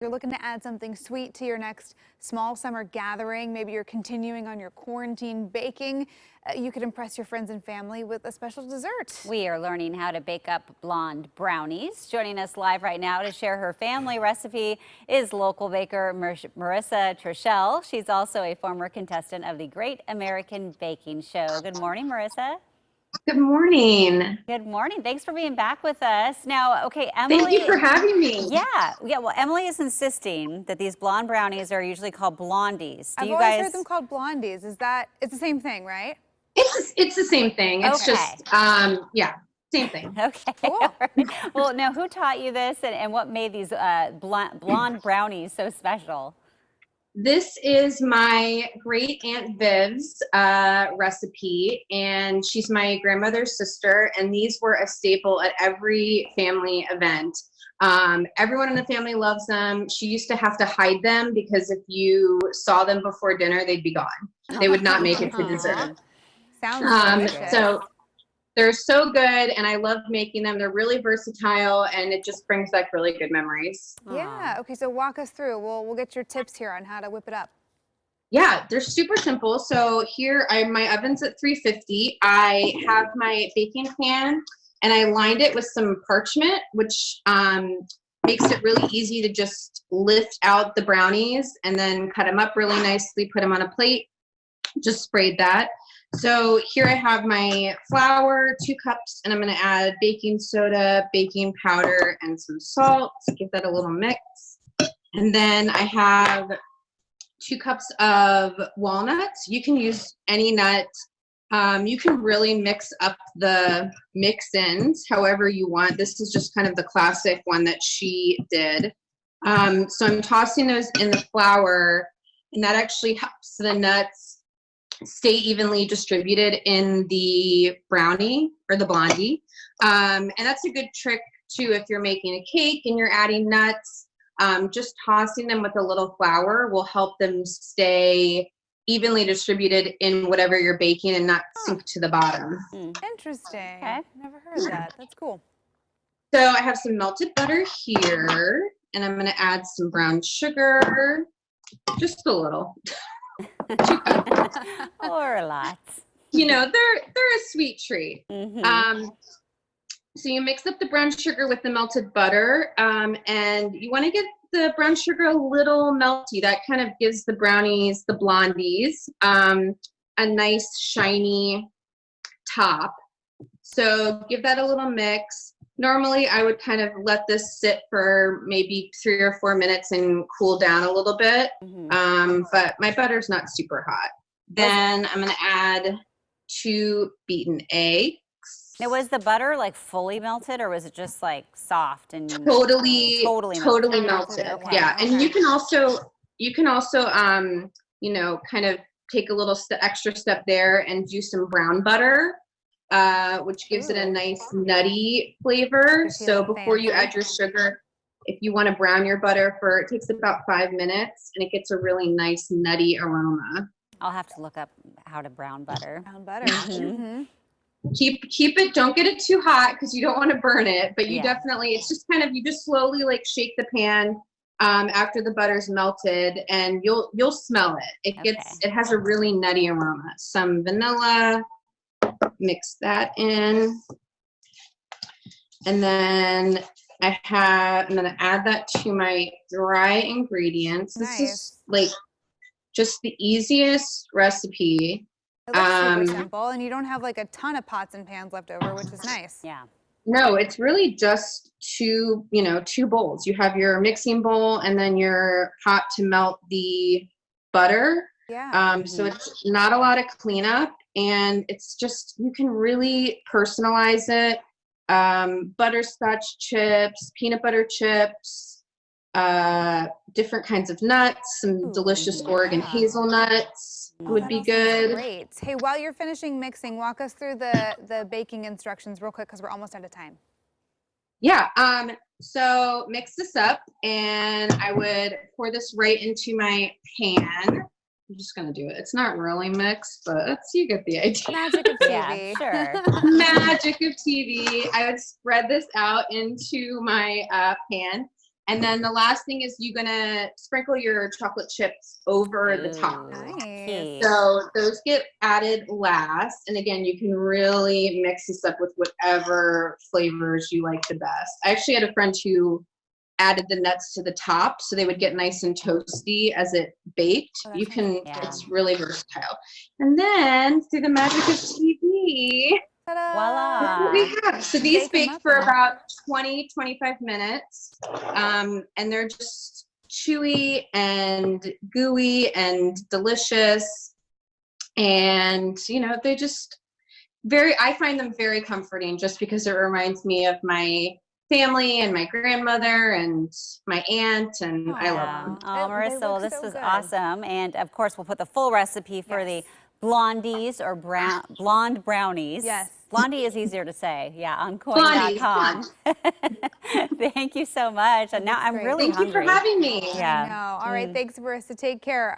You're looking to add something sweet to your next small summer gathering. Maybe you're continuing on your quarantine baking. You could impress your friends and family with a special dessert. We are learning how to bake up blonde brownies. Joining us live right now to share her family recipe is local baker Marissa Troeshel. She's also a former contestant of the Great American Baking Show. Good morning, Marissa. Good morning. Good morning. Thanks for being back with us. Now, okay, Emily. Thank you for having me. Yeah. Well, Emily is insisting that these blonde brownies are usually called blondies. I've always heard them called blondies. It's the same thing, right? It's the same thing. It's just, yeah, same thing. Okay. Cool. Well, now who taught you this and what made these blonde brownies so special? This is my great Aunt Viv's recipe, and she's my grandmother's sister, and these were a staple at every family event. Everyone in the family loves them. She used to have to hide them because if you saw them before dinner, they'd be gone. They would not make it to dessert. Sounds delicious. So they're so good, and I love making them. They're really versatile, and it just brings back really good memories. Yeah. Okay. So walk us through. We'll get your tips here on how to whip it up. Yeah, they're super simple. So here, my oven's at 350. I have my baking pan, and I lined it with some parchment, which makes it really easy to just lift out the brownies and then cut them up really nicely, put them on a plate. Just sprayed that. So here I have my flour, 2 cups, and I'm going to add baking soda, baking powder, and some salt. Give that a little mix. And then I have 2 cups of walnuts. You can use any nut. You can really mix up the mix-ins however you want. This is just kind of the classic one that she did. So I'm tossing those in the flour, and that actually helps the nuts stay evenly distributed in the brownie or the blondie. And that's a good trick too if you're making a cake and you're adding nuts. Just tossing them with a little flour will help them stay evenly distributed in whatever you're baking and not sink to the bottom. Interesting. Okay. Never heard of that. That's cool. So I have some melted butter here, and I'm going to add some brown sugar, just a little. Or lots. You know, they're a sweet treat. So you mix up the brown sugar with the melted butter, and you want to get the brown sugar a little melty. That kind of gives the brownies, the blondies, a nice shiny top. So give that a little mix. Normally I would kind of let this sit for maybe 3 or 4 minutes and cool down a little bit, but my butter's not super hot. Then I'm going to add 2 beaten eggs. Now, was the butter like fully melted, or was it just like soft and totally melted? Okay. Yeah, and you can also you know, kind of take a little extra step there and do some brown butter, which gives it a nice nutty flavor. So before you add your sugar, if you want to brown your butter it takes about 5 minutes, and it gets a really nice nutty aroma. I'll have to look up how to brown butter. Brown butter. Keep it, don't get it too hot because you don't want to burn it, but you definitely, it's just kind of, you just slowly like shake the pan after the butter's melted, and you'll smell it. It has a really nutty aroma. Some vanilla, mix that in, and then I'm going to add that to my dry ingredients. Nice. This is like just the easiest recipe. It looks super simple, and you don't have like a ton of pots and pans left over, which is nice. Yeah. No, it's really just 2 bowls. You have your mixing bowl and then your pot to melt the butter. Yeah. So it's not a lot of cleanup, and it's just, you can really personalize it. Butterscotch chips, peanut butter chips, different kinds of nuts, some delicious Oregon hazelnuts would be good. Great. Hey, while you're finishing mixing, walk us through the baking instructions real quick because we're almost out of time. Yeah. So mix this up, and I would pour this right into my pan. I'm just gonna do it. It's not really mixed, but you get the idea. Magic of TV. Yeah, sure. Magic of TV. I would spread this out into my pan, And then the last thing is you're gonna sprinkle your chocolate chips over the top. Nice. So those get added last. And again, you can really mix this up with whatever flavors you like the best. I actually had a friend who added the nuts to the top so they would get nice and toasty as it baked. Oh, You can, yeah. it's really versatile. And then through the magic of TV, Voila. what we have. So these Bake 'em bake up for and- about 20-25 minutes. And they're just chewy and gooey and delicious. And, you know, they just I find them very comforting just because it reminds me of my family and my grandmother and my aunt, and I love them. Oh, They Marissa, well, look this so was good. awesome. And of course, we'll put the full recipe for the Yes. blondies or blonde brownies. Yes. Blondie is easier to say. Yeah, on Blondies, coin.com. Thank you so much. And now That's I'm great. really Thank you for hungry. having me. Yeah. I know. All right. Thanks, Marissa. Take care.